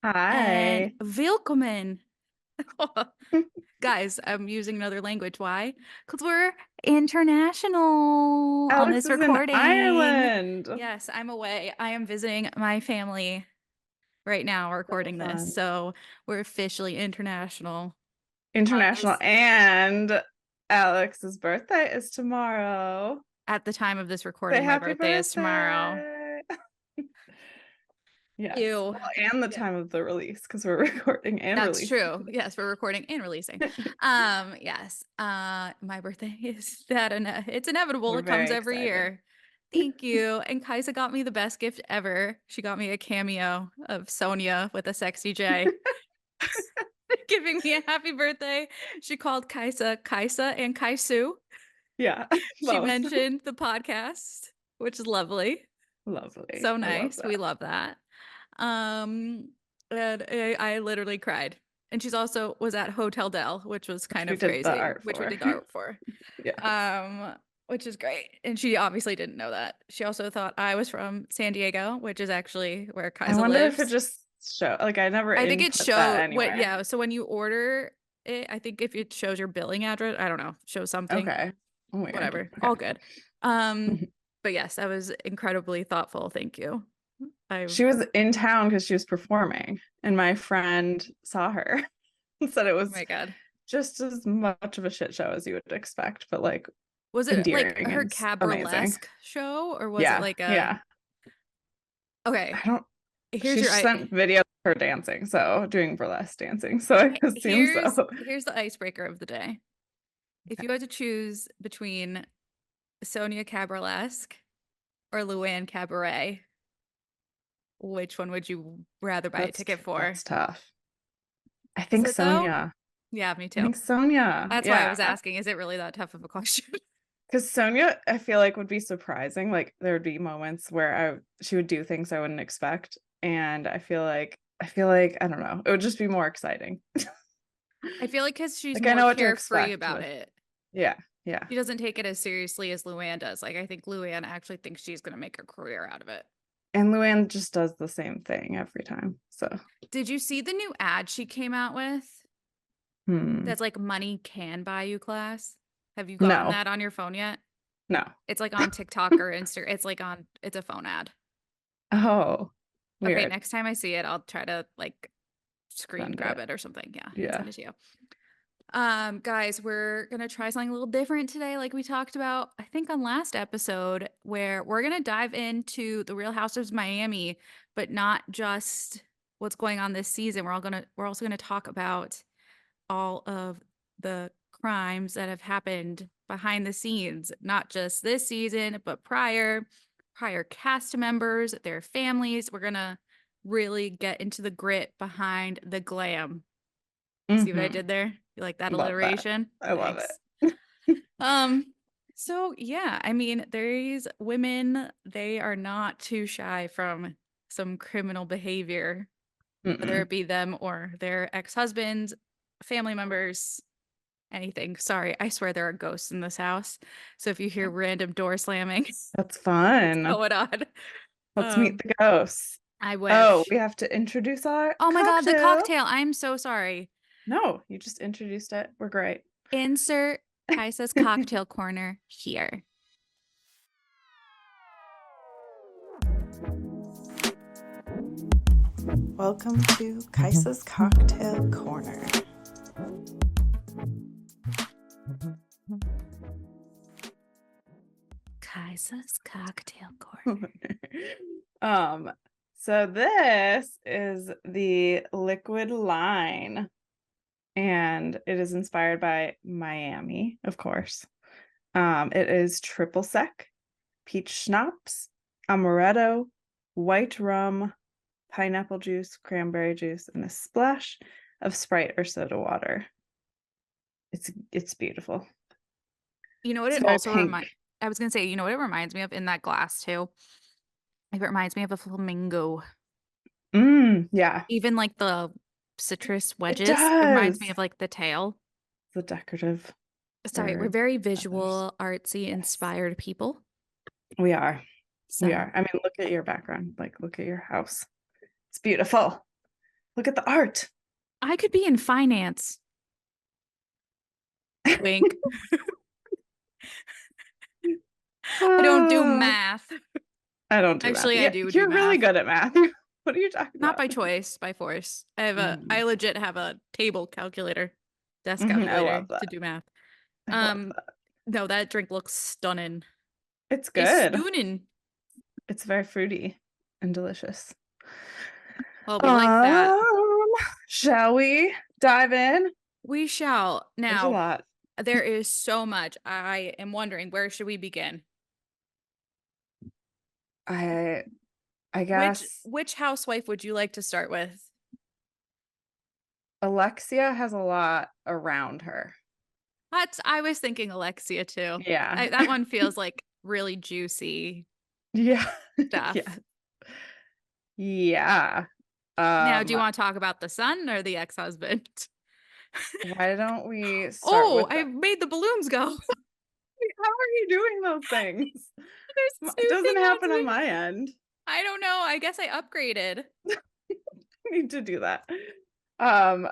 and Hi. willkommen. Guys, I'm using another language. Why? Because we're international on Alex this is in recording. Ireland. Yes, I'm away. I am visiting my family right now, So recording this. fun. So we're officially international on International. this And Alex's birthday is tomorrow. at the time of this Say recording. My happy birthday is tomorrow. birthday. Yes. Ew. Well, and the Yeah. time of the release because we're recording and That's releasing true. today. Yes, we're recording and releasing. Yes. My birthday is it's inevitable. We're It comes very every excited. year. Thank you. And Kaisa got me the best gift ever. She got me a cameo of Sonia with a sexy J, giving me a happy birthday. She called Kaisa and Kaisu. Yeah. She Both. mentioned the podcast, which is lovely. Lovely. So I love nice. We that. love that. And I literally cried. And she's also was at Hotel Del, which was Which kind we of did the crazy, art which we for. did the art for. Yes. Um, which is great. And she obviously didn't know that. She also thought I was from San Diego, which is actually where I Kaisa wonder if it lives. just show like I never I think it input that showed what, anywhere. yeah. So when you order it, I think if it shows your billing address, I don't know, show something, Okay. Weird. whatever, all Okay. good. But yes, that was incredibly thoughtful. Thank you. I She was in town because she was performing, and my friend saw her and said it Oh was my God. just as much of a shit show as you would expect, but like Was it like endearing her and amazing. cabralesque show or was it Yeah, like a yeah. okay, I don't. here's She your I sent videos of her dancing, so doing burlesque dancing. So I assume so. here's the icebreaker of the day. If you had to choose between Sonia Cabralesque or Luann Cabaret, which one would you rather buy a ticket for? That's tough. I Is think it though? Sonia. Yeah, me I too. think Sonia. That's why I Yeah. was asking, is it really that tough of a question? Because Sonia, I feel like would be surprising. Like there would be moments where she would do things I wouldn't expect, and I feel like I don't know. It would just be more exciting. I feel like because she's Like I more know what to carefree expect about with. it. Yeah, yeah. She doesn't take it as seriously as Luann does. Like I think Luann actually thinks she's gonna make a career out of it. And Luann just does the same thing every time. So, Did you see the new ad she came out with? hmm. That's like money can buy you class. Have you gotten No, that on your phone yet? no. It's like on TikTok or Insta. It's a phone ad. Oh, Okay, weird. next time I see it, I'll try to like screen Send grab it. it or something. Yeah, and Yeah. send it to you. Guys, we're gonna try something a little different today, like we talked about, I think on last episode, where we're gonna dive into the Real Housewives of Miami, but not just what's going on this season. We're also gonna talk about all of the crimes that have happened behind the scenes, not just this season, but prior cast members, their families. We're gonna really get into the grit behind the glam. See what I Hmm. did there? You like that Love that. alliteration? I love Thanks. it. Um, so yeah, I mean, these women, they are not too shy from some criminal behavior, whether it Mm-mm. be them or their ex-husbands, family members, anything. Sorry, I swear there are ghosts in this house. So if you hear random door slamming, That's what's fun. going on? Let's meet Um, the ghosts. I Oh, wish. we have to introduce our Oh my God, the cocktail. cocktail. I'm so sorry. No, you just introduced it. We're great. Insert Kaisa's cocktail corner here. Welcome to Kaisa's Cocktail Corner. Kaisa's cocktail corner. Um, so this is the liquid line, and it is inspired by Miami, of course. It is triple sec, peach schnapps, amaretto, white rum, pineapple juice, cranberry juice, and a splash of Sprite or soda water. It's beautiful. You know what It's it very also pink. I was gonna say, you know what it reminds me of in that glass too? It reminds me of a flamingo. Yeah, Even like the citrus it wedges, it reminds does. me of like the tail. The decorative Sorry, we're bird very feathers. visual, artsy, Yes, inspired people. we are. We So are. I mean, look at your background. Like, look at your house. It's beautiful. Look at the art. I could be in finance. Wink. I don't do Ah, math. I don't do math. Actually, I Yeah, do you're really math. good at math. What are you talking Not about? by choice, by force. I Mm, legit have a table calculator, desk I love calculator to that. do math. I love Um, that. no, that drink looks stunning. It's It's good. stunning. It's very fruity and delicious. Well, we like that. Um, shall we dive in? We shall. There's a Now, lot. there is so much. I am wondering, where should we begin? I I Which guess which housewife would you like to start with? Alexia has a lot around her. I was thinking Alexia too. Yeah. That one feels like really juicy Yeah. Yeah. stuff. Yeah. Now, do you Um, want to talk about the son or the ex-husband? why don't we start Oh, with I the made the balloons go. how are you doing those things? There's It two doesn't things happen on happening. my end. I don't know. I guess I upgraded. I need to do that. Um,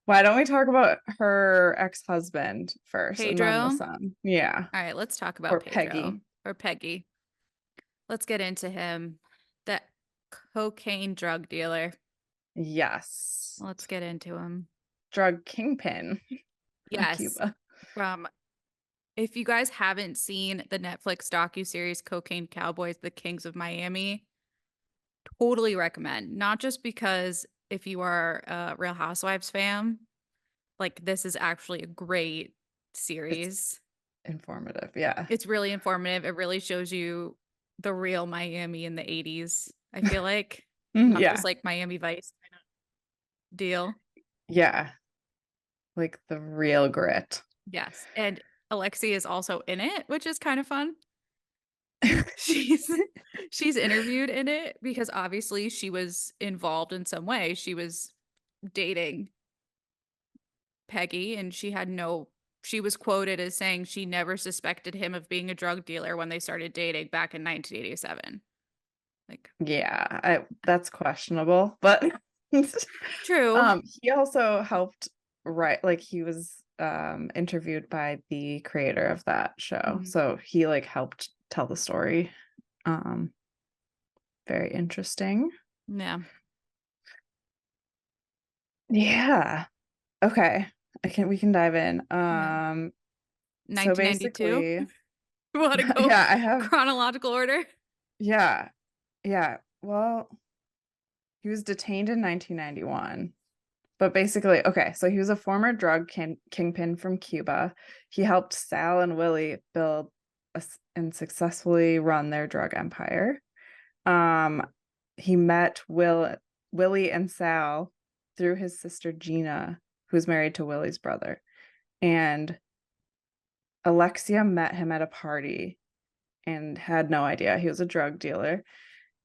why don't we talk about her ex-husband first and then the Pedro. son? Yeah. All right, let's talk Or about Peggy. Pedro or Peggy. Let's get into him. That cocaine drug dealer. Yes. Let's get into him. Drug kingpin from Yes. Cuba. From If you guys haven't seen the Netflix docuseries Cocaine Cowboys, The Kings of Miami, totally recommend. Not just because if you are a Real Housewives fan, like this is actually a great It's series. informative. Yeah. It's really informative. It really shows you the real Miami in the 80s, I feel like. Not just Yeah. like Miami Vice kind of deal. Yeah. Like the real grit. Yes. And Alexi is also in it, which is kind of fun. She's she's interviewed in it because obviously she was involved in some way. She was dating Peggy and she was quoted as saying she never suspected him of being a drug dealer when they started dating back in 1987. Like, Yeah, that's questionable, but true. he also helped write, like he was interviewed by the creator of that show. Mhm. So he like helped tell the story. Um, very interesting. Yeah. Yeah. Okay. We can dive in. Yeah. So 1992. basically, We want to go yeah, I have chronological order. yeah. Yeah. Well, he was detained in 1991. But basically, okay, so he was a former kingpin from Cuba. He helped Sal and Willie build and successfully run their drug empire. Um, he met Willie and Sal through his sister Gina, who's married to Willie's brother. And Alexia met him at a party and had no idea he was a drug dealer.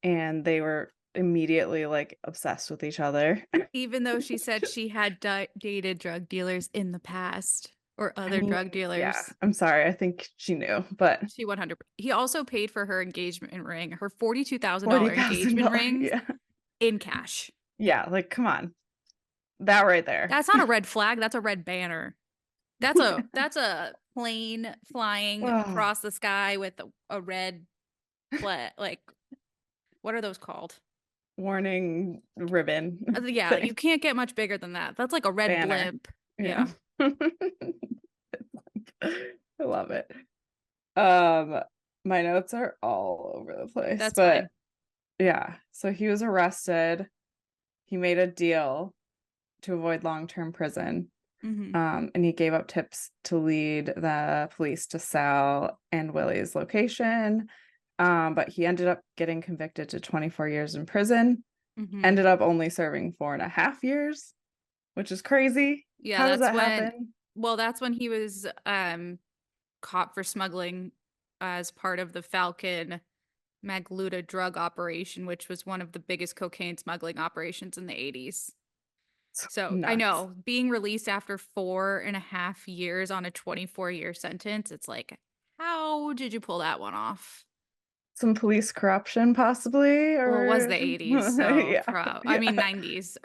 And they were immediately like obsessed with each other. Even though she said she had dated drug dealers in the past or I other mean, drug yeah, dealers. I'm sorry. I think she knew, but She 100. He also paid for her engagement ring, her $42,000 engagement $40,000. rings Yeah. in cash. Yeah, like come on. That right there. That's not a red flag, that's a red banner. That's a plane flying Oh, across the sky with a red flag. Like, what are those called? warning ribbon Yeah, you thing. can't get much bigger than that. That's like a red Banner. blimp. Yeah. Yeah, I love it. Um, my notes are all over the place, that's but fine. yeah. So he was arrested. He made a deal to avoid long-term prison. Hmm. And he gave up tips to lead the police to Sal and Willie's location. But he ended up getting convicted to 24 years in prison, Hmm. ended up only serving 4.5 years, which is crazy. Yeah, How does that happen? that's when he was caught for smuggling as part of the Falcon Magluta drug operation, which was one of the biggest cocaine smuggling operations in the 80s. It's So I nuts. know being released after 4.5 years on a 24-year sentence, it's like, how did you pull that one off? some police corruption possibly, Well, it was or the 80s, so yeah, I mean yeah. 90s,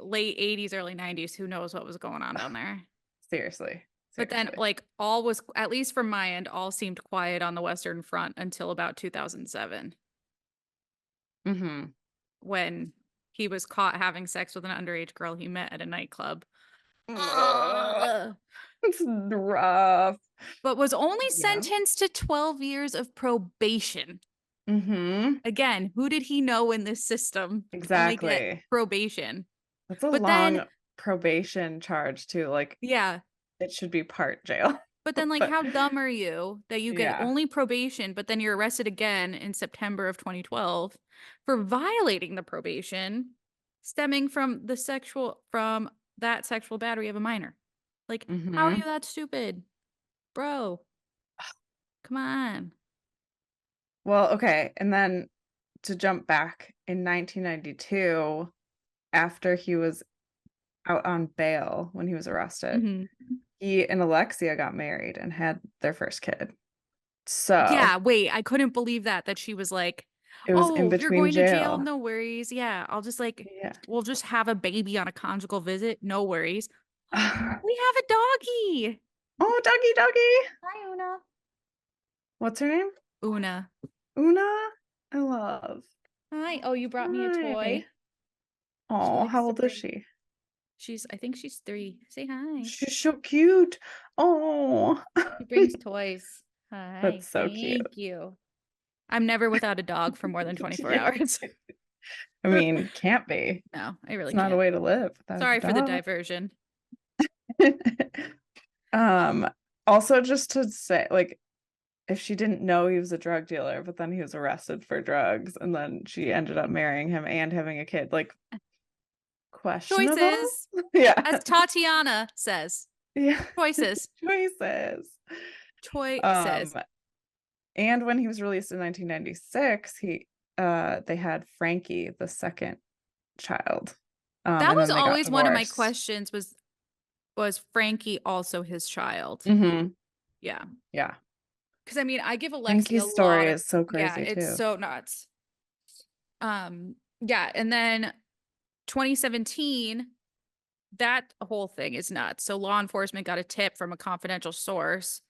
late 80s, early 90s, who knows what was going on down there. Seriously, But then seriously. like all was, at least from my end, all seemed quiet on the Western Front until about 2007 Mm-hmm. when he was caught having sex with an underage girl he met at a nightclub. Ugh, Ugh. it's rough. But was only Yeah. sentenced to 12 years of probation. Mm-hmm. Again, who did he know in this system to only get Exactly. probation? That's a But then, long probation charge too. Like yeah, it should be part jail. but then like But how dumb are you that you get yeah. only probation, but then you're arrested again in September of 2012 for violating the probation stemming from that sexual battery of a minor. Like, how are Mm-hmm. you that stupid? Bro, come on. Well, okay. And then to jump back in 1992, after he was out on bail when he was arrested, Mhm. he and Alexia got married and had their first kid. So Yeah, wait, I couldn't believe that she was like, it was in "Oh, you're between going to jail? jail. No worries. Yeah, I'll just like Yeah. we'll just have a baby on a conjugal visit. No worries." We have a doggy. Oh, doggy, doggy. Hi, Una. What's her name? Una. Una. I love. Hi. Oh, you brought me a Hi. toy. She Oh, likes how to old is bring. she? I think she's 3. Say hi. She's so cute. Oh, She brings toys. Hi. that's so cute. Thank you. I'm never without a dog for more than 24 Yeah. hours. I mean, can't be. No, I It's really not a can't. way to live without a Sorry for the dog. diversion. Um, also just to say, like, if she didn't know he was a drug dealer, but then he was arrested for drugs, and then she ended up marrying him and having a kid, like, questionable? Choices, Yeah. as Tatiana says. Yeah. Choices. Choices. Choices. Um, and when he was released in 1996, they had Frankie, the second child. That And was then they got always one of my divorced. questions was Frankie also his child? Mm-hmm. Yeah. Yeah. Because I mean, I give Alexia a Frankie's lot story of is so yeah, crazy it's too. so nuts. Yeah, and then 2017, that whole thing is nuts. So law enforcement got a tip from a confidential source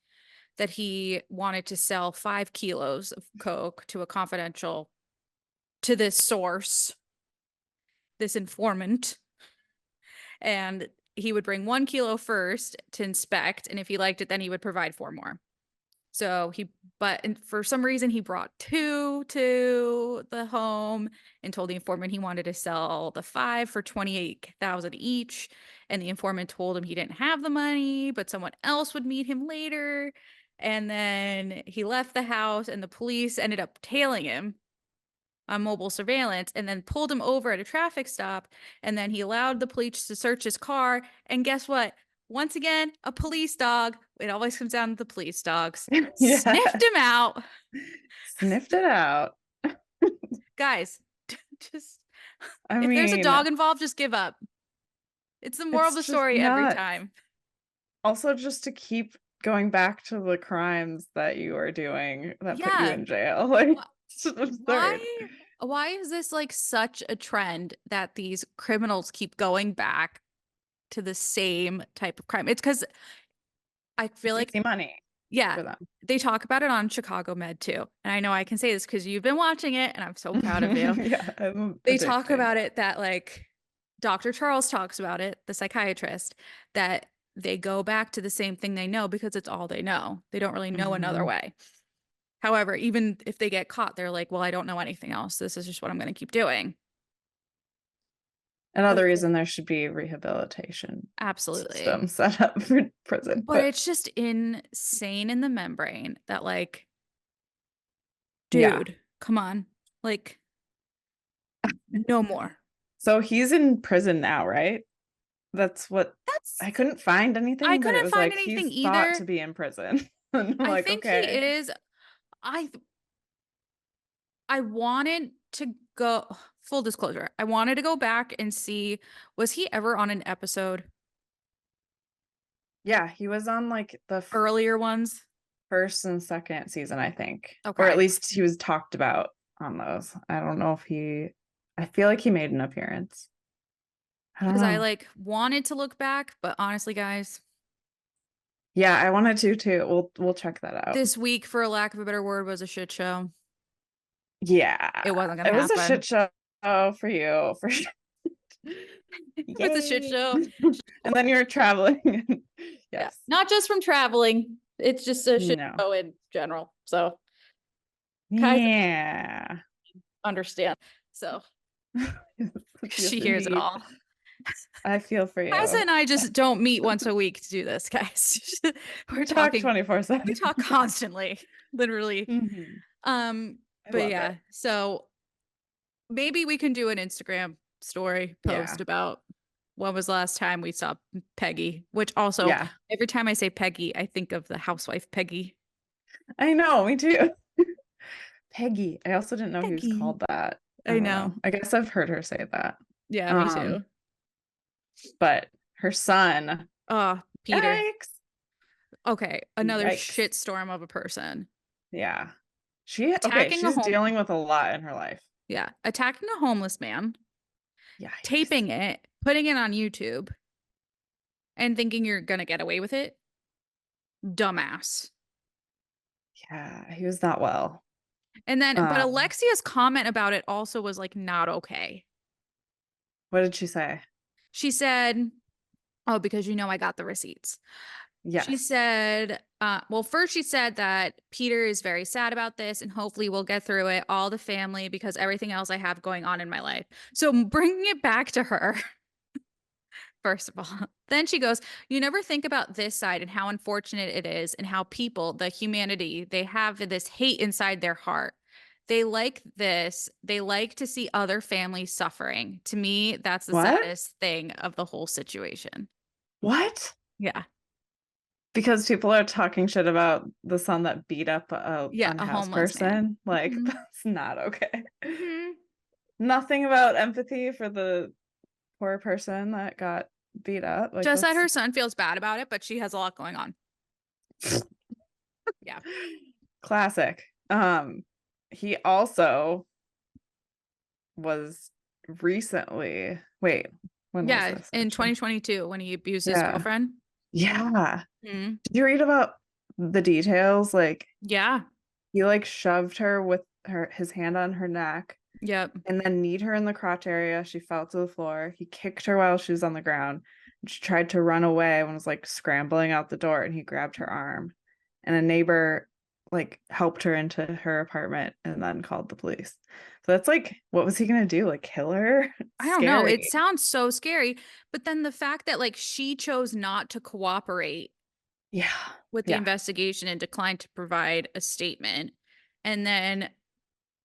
that he wanted to sell 5 kilos of coke to this source, this informant, and he would bring 1 kilo first to inspect, and if he liked it, then he would provide 4 more. So for some reason, he brought 2 to the home and told the informant he wanted to sell the 5 for 28,000 each. And the informant told him he didn't have the money, but someone else would meet him later. And then he left the house, and the police ended up tailing him on mobile surveillance and then pulled him over at a traffic stop. And then he allowed the police to search his car. And guess what? Once again, a police dog. It always comes down to the police dogs. Sniffed Yeah. him out. Sniffed it out. Guys, just I if there's a mean, dog involved, just give up. It's the moral of it's the just story every nuts. time. Also, just to keep going back to the crimes that you are doing that put you Yeah. in jail. Like, it's just Why absurd. why is this like such a trend that these criminals keep going back to the same type of crime? It's because I feel It's like easy money yeah, for them. they talk about it on Chicago Med too. And I know I can say this because you've been watching it and I'm so proud of you. Yeah, I'm They talk addicted. about it that like Dr. Charles talks about it, the psychiatrist, that they go back to the same thing they know because it's all they know. They don't really know another Mhm. way. However, even if they get caught, they're like, well, I don't know anything else. This is just what I'm going to keep doing. Another But reason there should be rehabilitation absolutely. system set up for prison. But it's just insane in the membrane that like, yeah. dude, come on. Like, no more. So he's in prison now, right? That's what That's I couldn't find I anything, but it couldn't was find like anything he's thought either. to be in prison. And I'm I like, think he okay. is. I wanted to go full disclosure. I wanted to go back and see was he ever on an episode Yeah, he was on like the earlier ones? first and second season, I think. Or Okay. at least he was talked about on those. I don't know if I feel like he made an appearance. I don't Because I know. like wanted to look back, but honestly, guys, Yeah, I wanted to too. We'll check that out. this week, for a lack of a better word, was a shit show. Yeah, It wasn't gonna it was a happen. shit show for you, for sure. It was a shit Yay. show. And then you're traveling. Yeah. Yes. Not just from traveling. It's just a shit No. show in general. So guys Yeah. understand. So Yes, she hears it indeed. all. I feel for Kaiser you. and I just don't meet once a week to do this, guys. We're We talk talking, 24/7. we talk constantly, literally. Mhm. Um, I but love yeah, it. so maybe we can do an Instagram story Yeah. post about when was the last time we saw Peggy, which also Yeah. every time I say Peggy, I think of the housewife Peggy. I know, me too. Peggy. I also didn't know he was Peggy. called that. I I don't know. know. I guess I've heard her say that. Yeah, me Um, too. but her son, Oh, Peter. yikes. Okay, another Yikes. shitstorm of a person. Yeah. Attacking a She's home, dealing with a lot in her life. yeah, attacking a homeless man, Yikes. taping it, putting it on YouTube, and thinking you're gonna get away with it. Dumbass. Yeah, he was not well. And then, but Um, Alexia's comment about it also was like not okay. what did she say? She said, "Oh, because I got the receipts." She Yes. said, well, first she said that Peter is very sad about this and hopefully we'll get through it, all the family, because everything else I have going on in my life. So bringing it back to her, first of all. Then she goes, you never think about this side and how unfortunate it is and how people, the humanity, they have this hate inside their heart. They like this. They like to see other families suffering. To me, that's the What? saddest thing of the whole situation. What? Yeah. Because people are talking shit about the son that beat up a Yeah. A unhoused homeless man. person. Like, Hmm. that's not okay. Hmm. Nothing about empathy for the poor person that got beat up. Like, Just that that's her son feels bad about it, but she has a lot going on. Yeah. classic. He also was recently, wait, when was Yeah. this In actually? 2022, when he abused his Yeah. girlfriend. Yeah. Hmm. Did you read about the details? Like, Yeah. he like shoved her with his hand on her neck Yep. and then kneed her in the crotch area. She fell to the floor. He kicked her while she was on the ground. She tried to run away and was like scrambling out the door, and he grabbed her arm. And a neighbor like helped her into her apartment and then called the police. So that's like, what was he gonna do? Like kill her? I don't know. It Scary. sounds so scary. But then the fact that like she chose not to cooperate Yeah. with the Yeah. investigation and declined to provide a statement. And then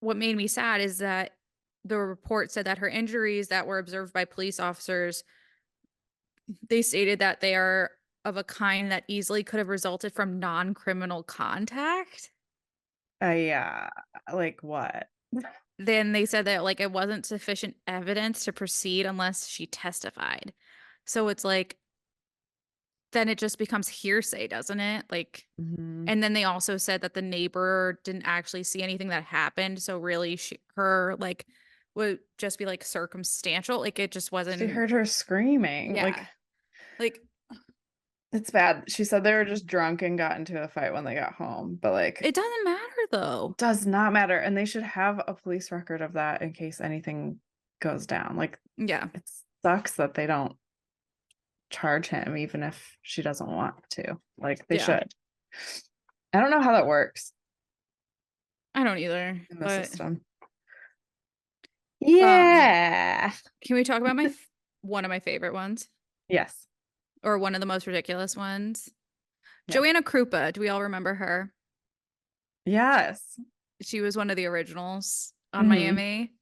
what made me sad is that the report said that her injuries that were observed by police officers, they stated that they are of a kind that easily could have resulted from non-criminal contact. Yeah. Like what? Then they said that like it wasn't sufficient evidence to proceed unless she testified. So it's like then it just becomes hearsay, doesn't it? Like, Mhm. and then they also said that the neighbor didn't actually see anything that happened. So really her like would just be like circumstantial. Like it just She wasn't, heard her screaming. Like, yeah. Like it's bad. She said they were just drunk and got into a fight when they got home, but like, it doesn't matter though. does not matter. And they should have a police record of that in case anything goes down. Like, Yeah. it sucks that they don't charge him, even if she doesn't want to. Like, they Yeah. should. I don't know how that works I don't either. in the But system. um Yeah. can we talk about one of my favorite ones? Yes. Or one of the most ridiculous ones? Yeah. Joanna Krupa. Do we all remember her? Yes. She was one of the originals on Mhm. Miami.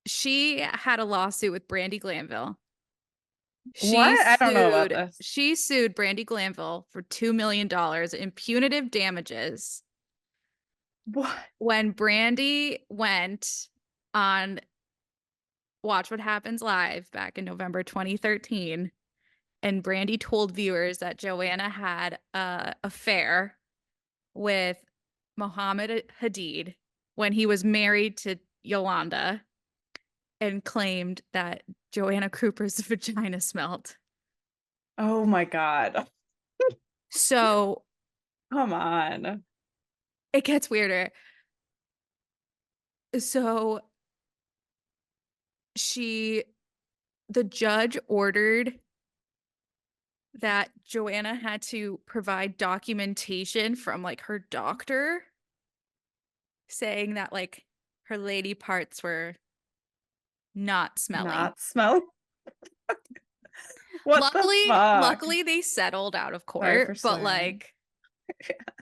She had a lawsuit with Brandy Glanville. What? I don't know about this. She sued Brandy Glanville for $2 million in punitive damages What? when Brandy went on Watch What Happens Live back in November 2013 and Brandy told viewers that Joanna had an affair with Mohammed Hadid when he was married to Yolanda, and claimed that Joanna Cooper's vagina smelled. Oh my God. So Come on. it gets weirder. So the judge ordered that Joanna had to provide documentation from like her doctor saying that like her lady parts were not smelling. Not smell. What the fuck? Luckily they settled out of Sorry for court, but swearing. like,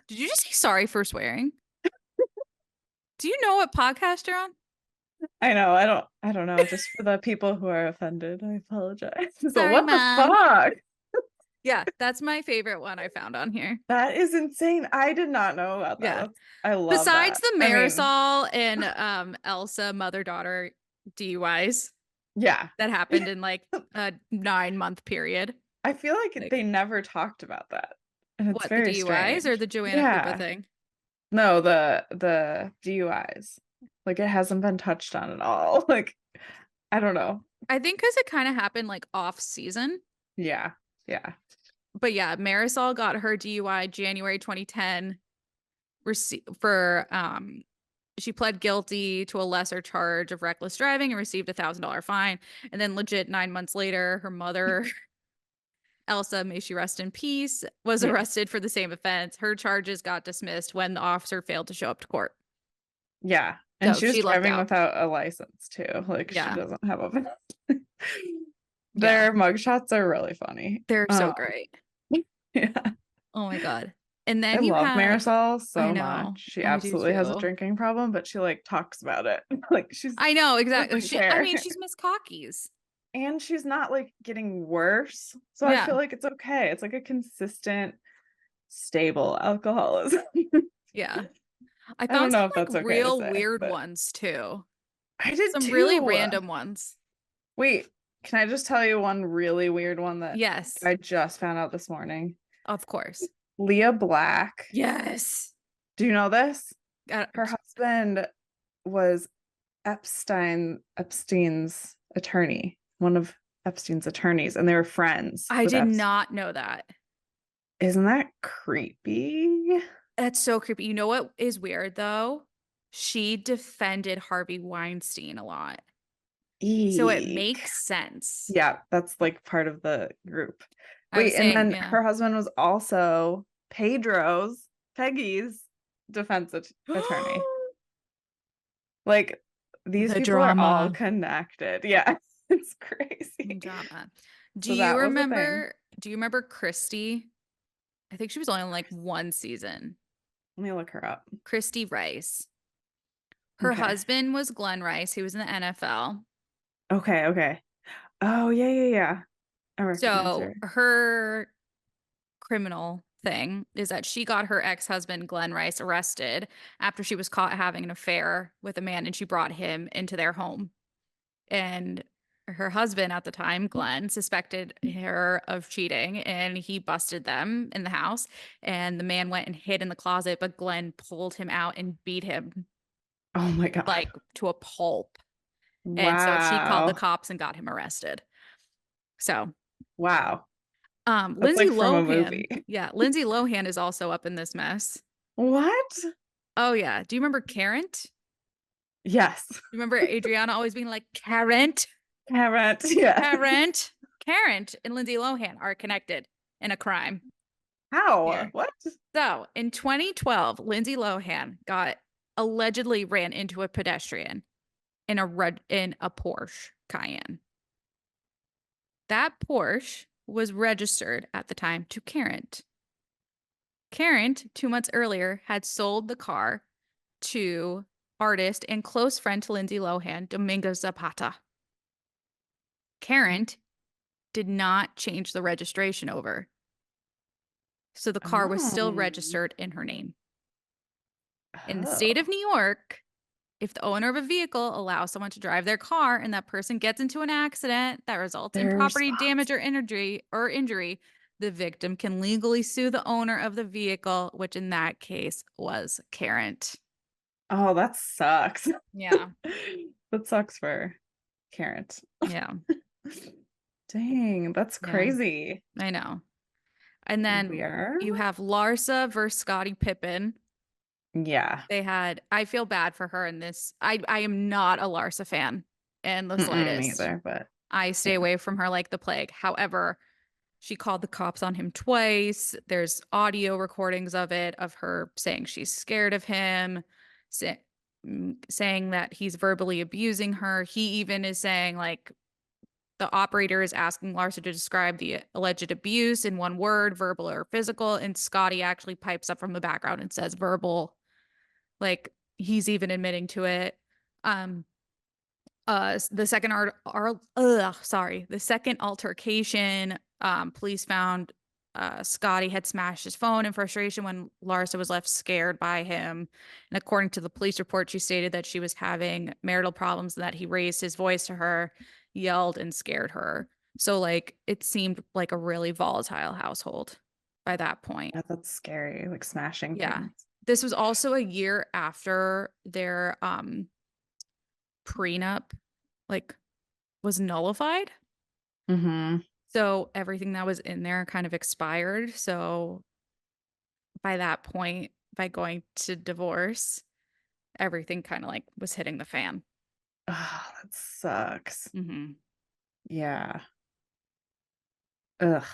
did you just say sorry for swearing? Do you know what podcast you're on? I know. I don't know. Just for the people who are offended, I apologize. But Sorry, what the Mom. fuck? Yeah, that's my favorite one I found on here. That is insane. I did not know about that. Yeah. I love Besides that. the I mean, Marisol and Elsa mother-daughter DUIs yeah. that happened in like a 9-month period. I feel like Like, they never talked about that. And it's what, the very DUIs strange. or the Joanna Krupa Yeah. thing? No, the DUIs. Like it hasn't been touched on at all. Like, I don't know. I think because it kind of happened like off season. Yeah. Yeah. But yeah, Marisol got her DUI January 2010 for she pled guilty to a lesser charge of reckless driving and received a $1,000 fine. And then legit 9 months later, her mother, Elsa, may she rest in peace, was Yeah. arrested for the same offense. Her charges got dismissed when the officer failed to show up to court. Yeah. And So she was she lucked driving out. without a license too. Like Yeah. she doesn't have a Yeah. Their mugshots are really funny. They're so great. Yeah. Oh my God. And I then you love had, Marisol so I know, much. She I do absolutely has a too. drinking problem, but she like talks about it. Like I know, exactly. doesn't I care. mean, she's Miss Cockies. And she's not like getting worse. So I Yeah. feel like it's okay. It's like a consistent, stable alcoholism. Yeah. I I don't found some know if that's like okay to real say, weird but ones too. I did Some too. really random ones. Wait, can I just tell you one really weird one that Yes, I just found out this morning? of course. Leah Black. Yes. Do you know this? Got- Her husband was Epstein's attorney, one of Epstein's attorneys, and they were friends I with did Epstein. not know that. Isn't that creepy? That's so creepy. You know what is weird though? She defended Harvey Weinstein a lot. So it Eek. makes sense. Yeah, that's like part of the group. I was Wait, and saying, then yeah. her husband was also Peggy's defense attorney. Like these The people are all drama. connected. Yeah, it's crazy. Drama. So that was a thing. Do you remember Christy? I think she was only on like one season. Let me look her up. Christy Rice. Her Okay. husband was Glenn Rice, who was in the NFL. Okay. Oh, yeah. I recognize So her. her criminal thing is that she got her ex-husband Glenn Rice arrested after she was caught having an affair with a man, and she brought him into their home. And her husband at the time, Glenn, suspected her of cheating, and he busted them in the house. And the man went and hid in the closet, but Glenn pulled him out and beat him Oh my God. like to a pulp. And so she called the Wow. cops and got him arrested. So Wow. That's Lindsay like from a Lohan. movie. Yeah, Lindsay Lohan is also up in this mess. What? Oh yeah. Do you remember Karen? Yes. You remember Adriana always being like, Karen? Karen. Yeah. Karen and Lindsay Lohan are connected in a crime. How? Here. What? So in 2012, Lindsay Lohan allegedly ran into a pedestrian in a Porsche Cayenne. That Porsche was registered at the time to Karen. Karen, 2 months earlier, had sold the car to artist and close friend to Lindsay Lohan, Domingo Zapata. Karen did not change the registration over. So the car was still registered in her name. In the state of New York, if the owner of a vehicle allows someone to drive their car and that person gets into an accident that results in They're property damage responsible. or injury, the victim can legally sue the owner of the vehicle, which in that case was Karen. Oh, that sucks. Yeah. That sucks for Karen. Yeah. Dang, that's Yeah. crazy. I know. And then Weird. you have Larsa versus Scottie Pippen. Yeah. I feel bad for her in this. I am not a Larsa fan in the Me slightest. either, but I stay yeah. away from her like the plague. However, she called the cops on him twice. There's audio recordings of it, of her saying she's scared of him, sa- saying that he's verbally abusing her. He even is saying, like, the operator is asking Larsa to describe the alleged abuse in one word, verbal or physical. And Scotty actually pipes up from the background and says verbal. Like, he's even admitting to it. Um, the second altercation, police found Scotty had smashed his phone in frustration when Larsa was left scared by him. And according to the police report, she stated that she was having marital problems and that he raised his voice to her, yelled, and scared her. So, like, it seemed like a really volatile household by that point. Yeah, that's scary, like smashing Yeah. things. This was also a year after their prenup, like, was nullified. Mm-hmm. So everything that was in there kind of expired. So by that point, by going to divorce, everything kind of like was hitting the fan. Oh, that sucks. Hmm. Yeah. Ugh.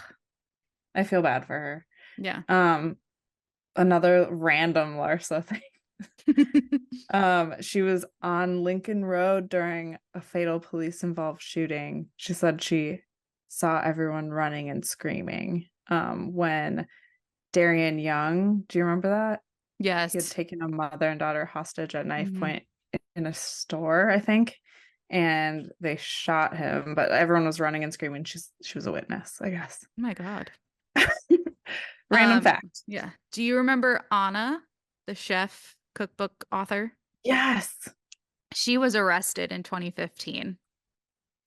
I feel bad for her. Yeah. Another random Larsa thing. She was on Lincoln Road during a fatal police involved shooting. She said she saw everyone running and screaming. When Darian Young, do you remember that? He had Yes. taken a mother and daughter hostage at knife Hmm. point in a store, I think, and they shot him, but everyone was running and screaming. She was a witness, I guess. Oh my God. Random fact. Yeah. Do you remember Anna, the chef cookbook author? Yes. She was arrested in 2015.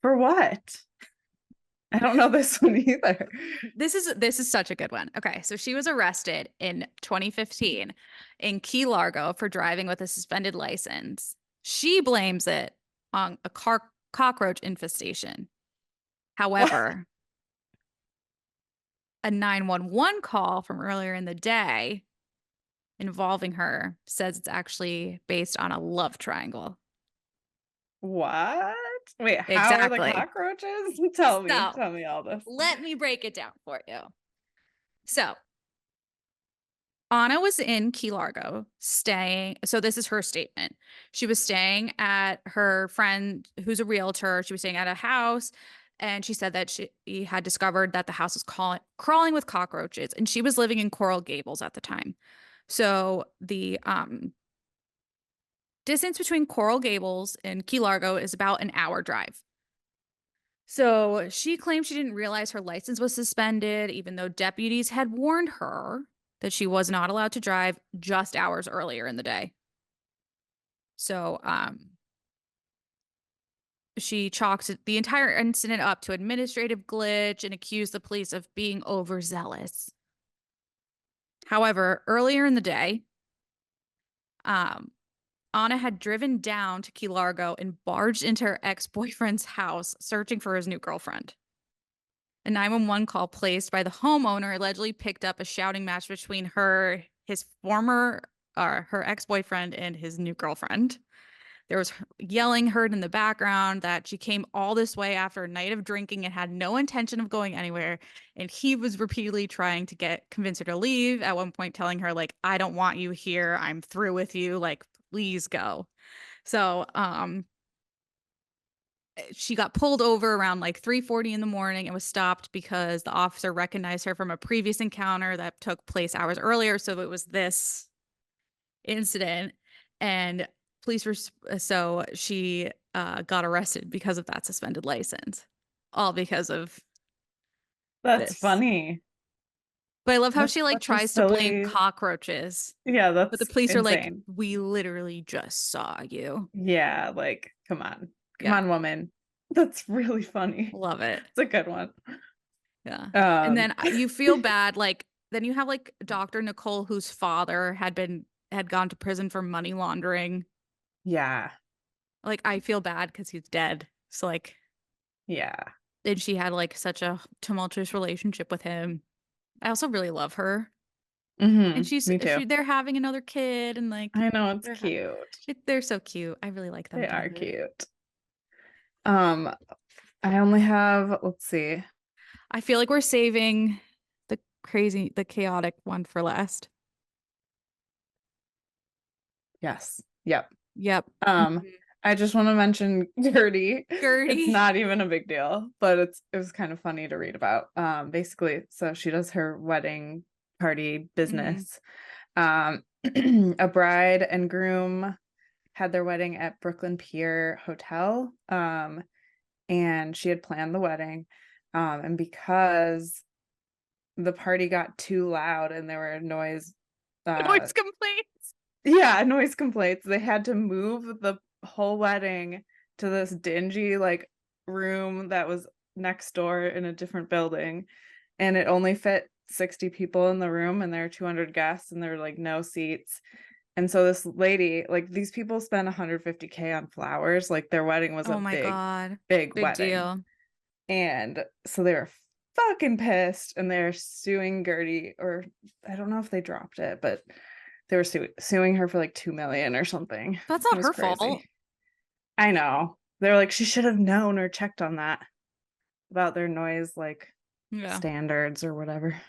For what? I don't know this one either. This is such a good one. Okay, so she was arrested in 2015 in Key Largo for driving with a suspended license. She blames it on a cockroach infestation. What? However, a 911 call from earlier in the day involving her says it's actually based on a love triangle. What? Wait, how are the Exactly. cockroaches? Tell me. So Tell me all this. let me break it down for you. So Anna was in Key Largo staying. So this is her statement. She was staying at her friend who's a realtor. She was staying at a house and she said that she had discovered that the house was crawling with cockroaches and she was living in Coral Gables at the time. So the distance between Coral Gables and Key Largo is about an hour drive. So she claimed she didn't realize her license was suspended, even though deputies had warned her that she was not allowed to drive just hours earlier in the day. So she chalked the entire incident up to administrative glitch and accused the police of being overzealous. However, earlier in the day, Anna had driven down to Key Largo and barged into her ex-boyfriend's house searching for his new girlfriend. A 911 call placed by the homeowner allegedly picked up a shouting match between her ex-boyfriend and his new girlfriend. There was yelling heard in the background that she came all this way after a night of drinking and had no intention of going anywhere. And he was repeatedly trying to convince her to leave, at one point telling her, like, I don't want you here. I'm through with you. Like, please go. So, she got pulled over around like 3:40 in the morning and was stopped because the officer recognized her from a previous encounter that took place hours earlier. So it was this incident, and so she got arrested because of that suspended license, all because of That's this. funny. But I love how That's she like such a tries to blame silly. cockroaches. Yeah, But the that's police are like, insane. we literally just saw you. Yeah, like, come on. Come Yeah. on, woman. That's really funny. Love it. It's a good one. Yeah. And Um, then you feel bad. Like, then you have like Dr. Nicole, whose father had gone to prison for money laundering. yeah, Like, I feel bad because he's dead. So like, yeah. and she had like such a tumultuous relationship with him. I also really love her. And Me too. they're having another kid and like I know, it's they're cute. they're so cute. I really like them They are together. cute. Um, I only have, let's see. I feel like we're saving the chaotic one for last. Yes. Yep. Yep. Um, Mhm. I just want to mention Gertie. It's Gertie. not even a big deal, but it was kind of funny to read about. Basically, so she does her wedding party Mhm. business. Um, a bride and groom had their wedding at Brooklyn Pier Hotel. And she had planned the wedding. And because the party got too loud and there were uh Noise complaints. yeah, noise complaints, they had to move the whole wedding to this dingy like room that was next door in a different building, and it only fit 60 people in the room, and there were 200 guests, and there were like no seats. And so this lady, like, these people spent 150K on flowers, like their wedding was Oh a my big God. big Big wedding. deal. And so they were fucking pissed, and they're suing Gertie, or I don't know if they dropped it, but they were suing her for like 2 million or something. That's It not was her fault. crazy. I know. They're like, she should have known or checked on that about their noise like Yeah. standards or whatever.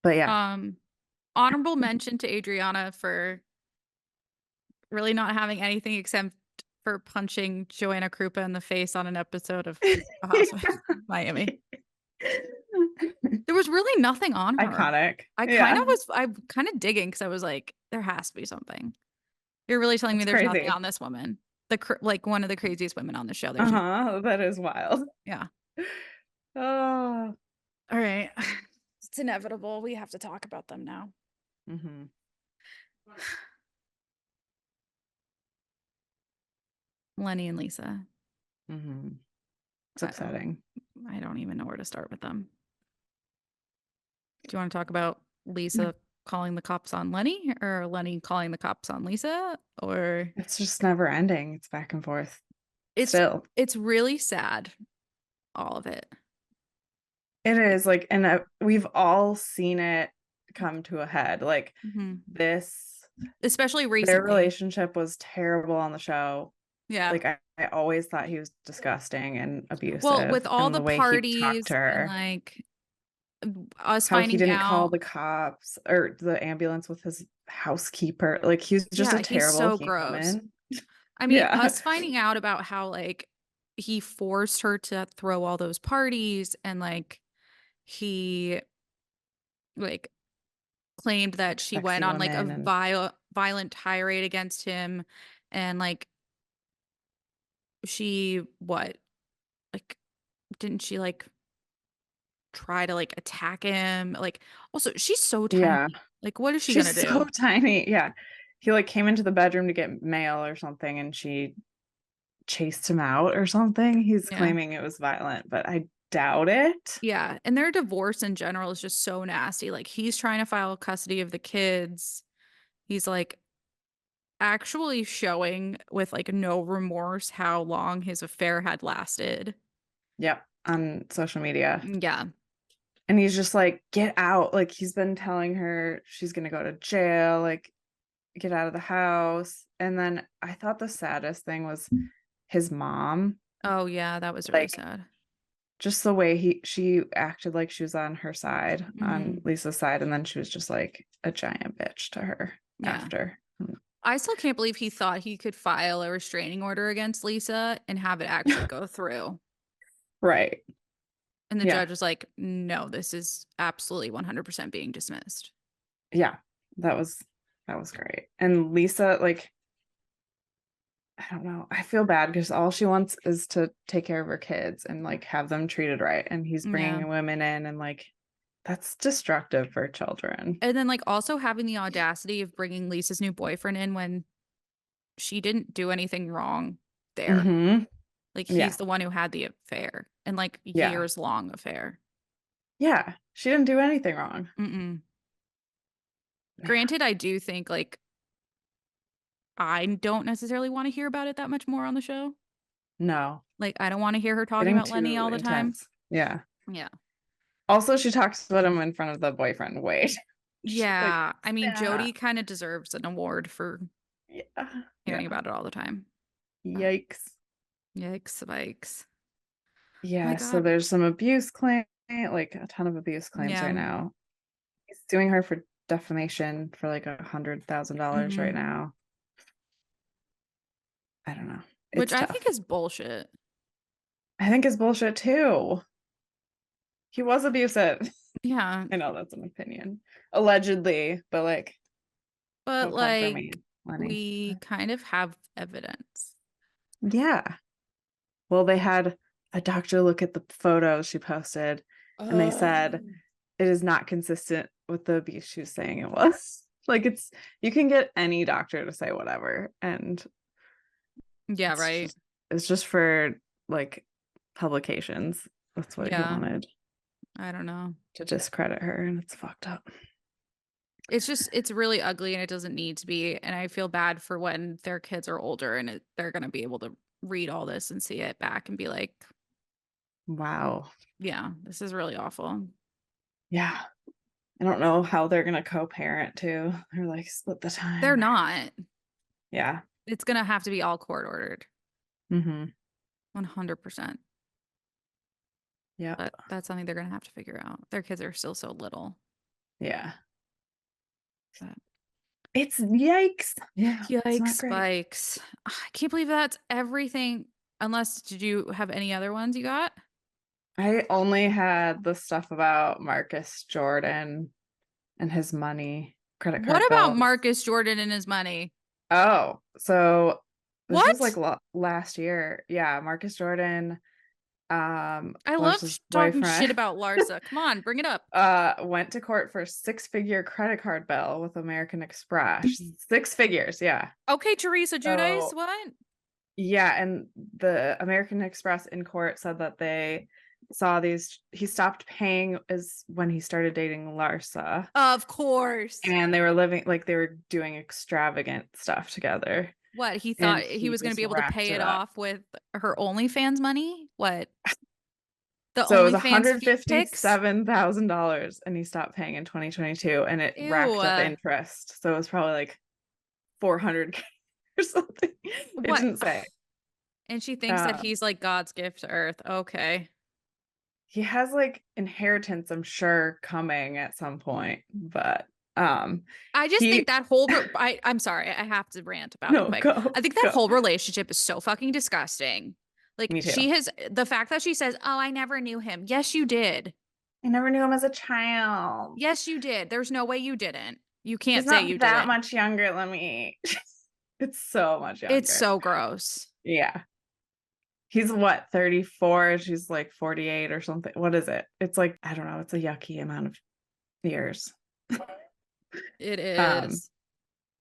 But yeah. Um, Honorable mention to Adriana for really not having anything except for punching Joanna Krupa in the face on an episode of Real Housewives of Miami. There was really nothing on her. Iconic. Yeah. I'm kind of digging because I was like, there has to be something. You're really telling me It's there's nothing crazy. on this woman. Like one of the craziest women on the show. There's no, Uh-huh. That is wild. yeah. Oh. All right. It's inevitable. We have to talk about them now. Mm-hmm. Lenny and Lisa. Mm-hmm. It's I don't upsetting. I don't even know where to start with them. Do you want to talk about Lisa calling the cops on Lenny or Lenny calling the cops on Lisa? Or It's just never ending. It's back and forth. it's Still. it's really sad, all of it. It is like, and we've all seen it come to a head. Like Mhm. this, Especially their recently. relationship was terrible on the show. Yeah. Like I always thought he was disgusting and Well, abusive, with all and the the way he talked parties to and her, like us how he finding didn't call out, the cops or the ambulance with his housekeeper. Like he was just a yeah, he's terrible so gross. human. I mean, Yeah. us finding out about how like he forced her to throw all those parties and like he like claimed that she went Sexy on like a women and violent tirade against him and like she what like didn't she like try to like attack him like also she's so yeah. tiny like what is she gonna She's so do. tiny. Yeah. He like came into the bedroom to get mail or something, and she chased him out or something. He's Yeah, claiming it was violent, but I doubt it. yeah, and their divorce in general is just so nasty. Like he's trying to file custody of the kids. He's like actually showing with like no remorse how long his affair had lasted. Yep, on social media. Yeah. And he's just like, get out. Like he's been telling her she's gonna go to jail, like get out of the house. And then I thought the saddest thing was his mom. Oh yeah, that was really Like sad. just the way she acted like she was on her side, on Hmm. Lisa's side, and then she was just like a giant bitch to her Yeah. after. I still can't believe he thought he could file a restraining order against Lisa and have it actually go through. Right. And the Yeah. judge was like, no, this is absolutely 100% being dismissed. Yeah. That was great. And Lisa, like, I don't know. I feel bad because all she wants is to take care of her kids and like have them treated right. And he's Yeah. bringing women in and like That's destructive for children. And then, like, also having the audacity of bringing Lisa's new boyfriend in when she didn't do anything wrong there. Mm-hmm. Like, Yeah. he's the one who had the affair and, like, Yeah. years-long affair. Yeah. She didn't do anything wrong. Mm-mm. Yeah. Granted, I do think, like, I don't necessarily want to hear about it that much more on the show. No. Like, I don't want to hear her talking Getting about Lenny too all the time. intense. Yeah. Yeah. Also, she talks about him in front of the boyfriend. Wait. Like, Yeah. I mean, yeah. Jody kind of deserves an award for Yeah. hearing Yeah. about it all the time. Yikes. Yikes, spikes. My Yeah. So God. there's some abuse claim, like a ton of abuse claims right Yeah. now. He's suing her for defamation for like $100,000 right Mhm. now. I don't know. Which It's I tough. think is bullshit. I think it's bullshit too. He was abusive. Yeah. I know that's an opinion. Allegedly, but like, But, don't come for like, me, Lenny. we kind of have evidence. Yeah. Well, they had a doctor look at the photos she posted, and they said it is not consistent with the abuse she was saying it was. Like, you can get any doctor to say whatever, and Yeah, right. it's just for like publications. That's what he Yeah. wanted, I don't know. to discredit her, and it's fucked up. It's really ugly and it doesn't need to be. And I feel bad for when their kids are older and they're going to be able to read all this and see it back and be like, Wow. yeah, this is really awful. Yeah. I don't know how they're gonna co-parent too. They're like split the They're time. not. Yeah. It's going to have to be all court ordered. Mm-hmm. 100%. Yeah. But that's something they're going to have to figure out. Their kids are still so little. Yeah. But It's yikes. Yeah. It's yikes, not great. spikes. I can't believe that's everything. Unless, did you have any other ones you got? I only had the stuff about Marcus Jordan and his money, credit What card about bills. Marcus Jordan and his money? Oh, so this was like What? last year. Yeah, Marcus Jordan, I love Lars's talking shit boyfriend, about Larsa. Come on, bring it up. went to court for a 6-figure credit card bill with American Express. 6 figures, yeah. Okay, Teresa Giudice, So what? yeah, and the American Express in court said that they saw these. He stopped paying is when he started dating Larsa, Of course. and they were living like they were doing extravagant stuff together, What? He and thought he he was going to just be able to wrapped pay it it up. off with her OnlyFans money? What? The So it was OnlyFans feed pics? $157,000, and he stopped paying in 2022, and it racked up Ew. interest. So it was probably like 400 or something. It What? didn't say. And she thinks that he's like God's gift to Earth. Okay. He has like inheritance, I'm sure, coming at some point, but I just he think that whole I'm sorry, I have to rant about it no quick. go I think that go. whole relationship is so fucking disgusting. Like, Me too. she has the fact that she says, "Oh, I never knew him." Yes, you did. I never knew him as a child. Yes, you did. There's no way you didn't. You He's can't say not you that didn't. much younger than me. It's so much younger. It's so gross. Yeah. He's what, 34? She's like 48 or something. What is it? It's like, I don't know. It's a yucky amount of years. It Um, is.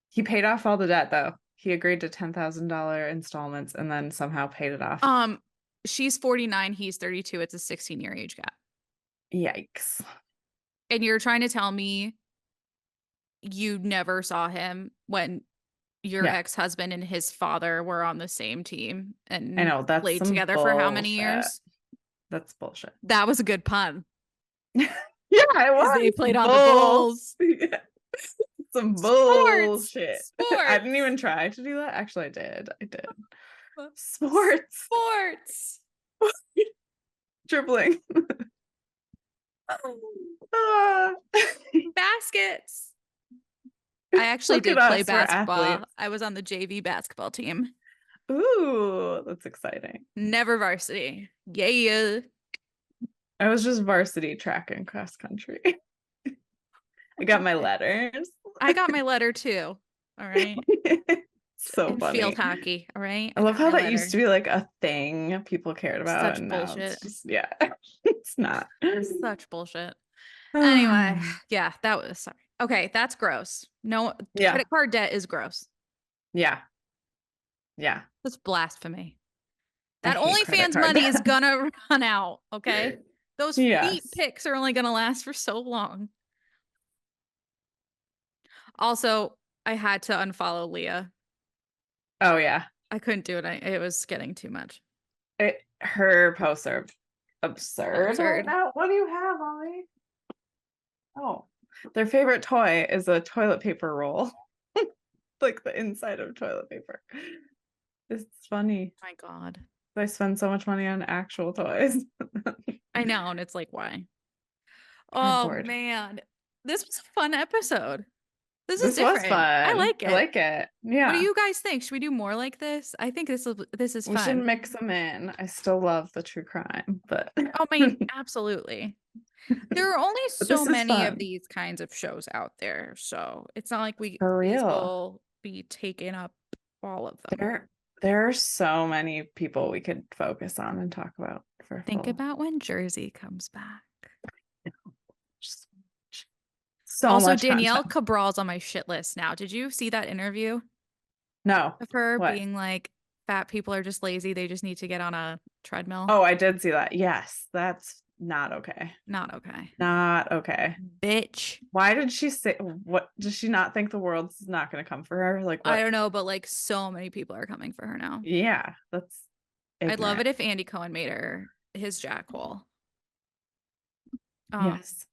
he paid off all the debt though. He agreed to $10,000 installments and then somehow paid it off. She's 49, he's 32. It's a 16-year age gap. Yikes. And you're trying to tell me you never saw him when your Yeah. ex-husband and his father were on the same team I and know, that's played some together for how many bullshit. years? That's bullshit. That was a good pun. Yeah, it was. They played on the Bulls. Yeah. Some Sports. bullshit. Sports. I didn't even try to do that. Actually, I did. Sports. Sports. Dribbling. Baskets. I actually Look did at play us, we're basketball. athletes. I was on the JV basketball team. Ooh, that's exciting. Never varsity. Yeah. I was just varsity track and cross country. I got my letters. I got my letter too. All right. So In funny. field hockey. All right. I love got how my that used to be like a thing people cared about. Such and now bullshit. it's just, yeah, it's not. Such bullshit. Anyway, yeah, that was sorry. Okay, that's gross. No, Yeah. credit card debt is gross. Yeah. Yeah. That's blasphemy. I That hate credit OnlyFans card money is debt. gonna run out, okay? Those feet Yes. pics are only gonna last for so long. Also, I had to unfollow Leah. Oh yeah. I couldn't do it. It was getting too much. Her posts are absurd right Absurd. now. What do you have, Ollie? Oh, their favorite toy is a toilet paper roll. Like the inside of toilet paper. It's funny. My God. I spend so much money on actual toys. I know, and it's like, why? Oh Cardboard. man. This was a fun episode. This is This was different. I fun. like I it. like it. What do Yeah. you guys think? Should we do more like this? I think this is We should fun. mix them in. I still love the true crime, but Oh, I mean, absolutely. There are only but so this is many of fun. these kinds of shows out there, so it's not like For these real. will be taking up all of them. There are so many people we could focus on and talk about for Think full. about when Jersey comes back. So Also, much Danielle content. Cabral's on my shit list now. Did you see that interview No. of her What? being like, fat people are just lazy. They just need to get on a treadmill? Oh, I did see that. Yes, that's not okay. Not okay. Not okay. Bitch. Why did she say what? Does she not think the world's not going to come for her? Like what? I don't know, but like so many people are coming for her now. Yeah, that's I'd love ignorant. it if Andy Cohen made her his jackhole. Yes.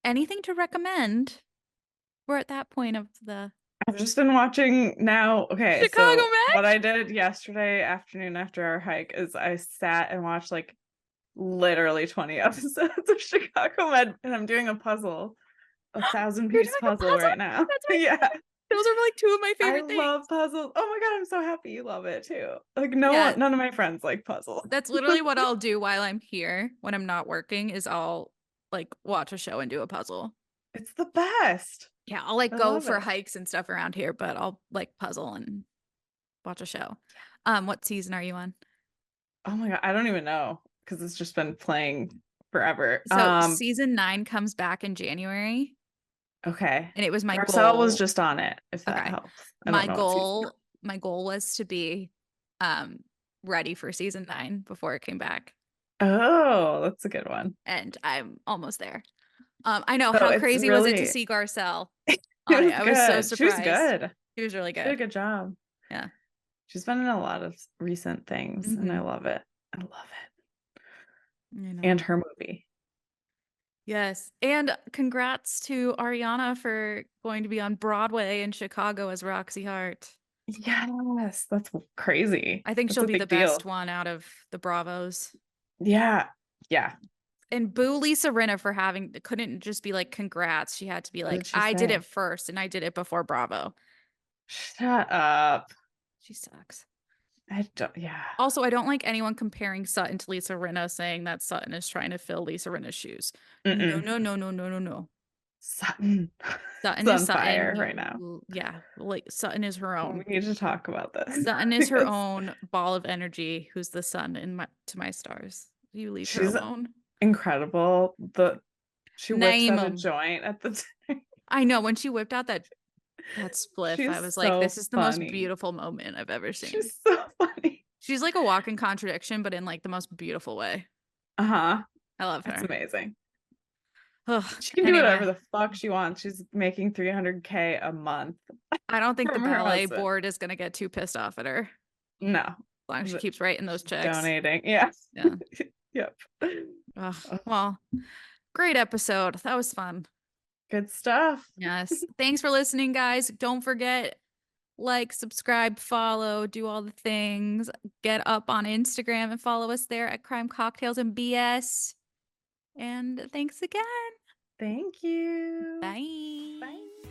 Anything to recommend? We're at that point of the I've just been watching now. Okay, Chicago so Med? what I did yesterday afternoon after our hike is I sat and watched like literally 20 episodes of Chicago Med, and I'm doing a puzzle, a 1,000-piece doing a puzzle right now. That's my Yeah, Those are like two of my I favorite things. love puzzles. Oh my God, I'm so happy you love it too. Like Yeah. none of my friends like puzzles. That's literally what I'll do while I'm here when I'm not working is I'll like watch a show and do a puzzle. It's the best. Yeah, I'll like I go love for it. hikes and stuff around here, but I'll like puzzle and watch a show. What season are you on? Oh my God, I don't even know because it's just been playing forever. So season 9 comes back in January. Okay. And it was my Marcel goal. was just on it, if that Okay. helps. My goal was to be ready for season 9 before it came back. Oh, that's a good one. And I'm almost there. I know. So How it's crazy was it to really- see Garcelle It on it? was I was so good. She was surprised. good. She was really She did a good. good job. Yeah. She's been in a lot of recent things, and I love it. I love it. You know. And her movie. Yes. And congrats to Ariana for going to be on Broadway in Chicago as Roxy Hart. Yes, that's crazy. I think That's she'll a be the big deal. best one out of the Bravos. Yeah. Yeah. And boo Lisa Rinna for couldn't just be like congrats. She had to be like, I did it first and I did it before Bravo. Shut up. She sucks. Yeah. Also, I don't like anyone comparing Sutton to Lisa Rinna, saying that Sutton is trying to fill Lisa Rinna's shoes. No. Sutton. Sutton It's is on fire Sutton. right now. Yeah, like Sutton is her own. We need to talk about this. Sutton is her own ball of energy. Who's the sun to my stars? You leave her alone. Incredible. She whipped out a Naeem. joint at the time. I know when she whipped out that spliff, I was like, this is the most beautiful moment I've ever seen. She's so funny. She's like a walking contradiction, but in like the most beautiful way. I love her. That's amazing. Ugh, she can do whatever the fuck she wants. She's making $300K a month. I don't think the ballet board is gonna get too pissed off at her. No. As long as she keeps writing those checks. Donating. Yeah. Yeah. Yep. Well, great episode. That was fun. Good stuff. Yes. Thanks for listening, guys. Don't forget, like, subscribe, follow, do all the things. Get up on Instagram and follow us there at Crime Cocktails and BS. And thanks again. Thank you. Bye. Bye.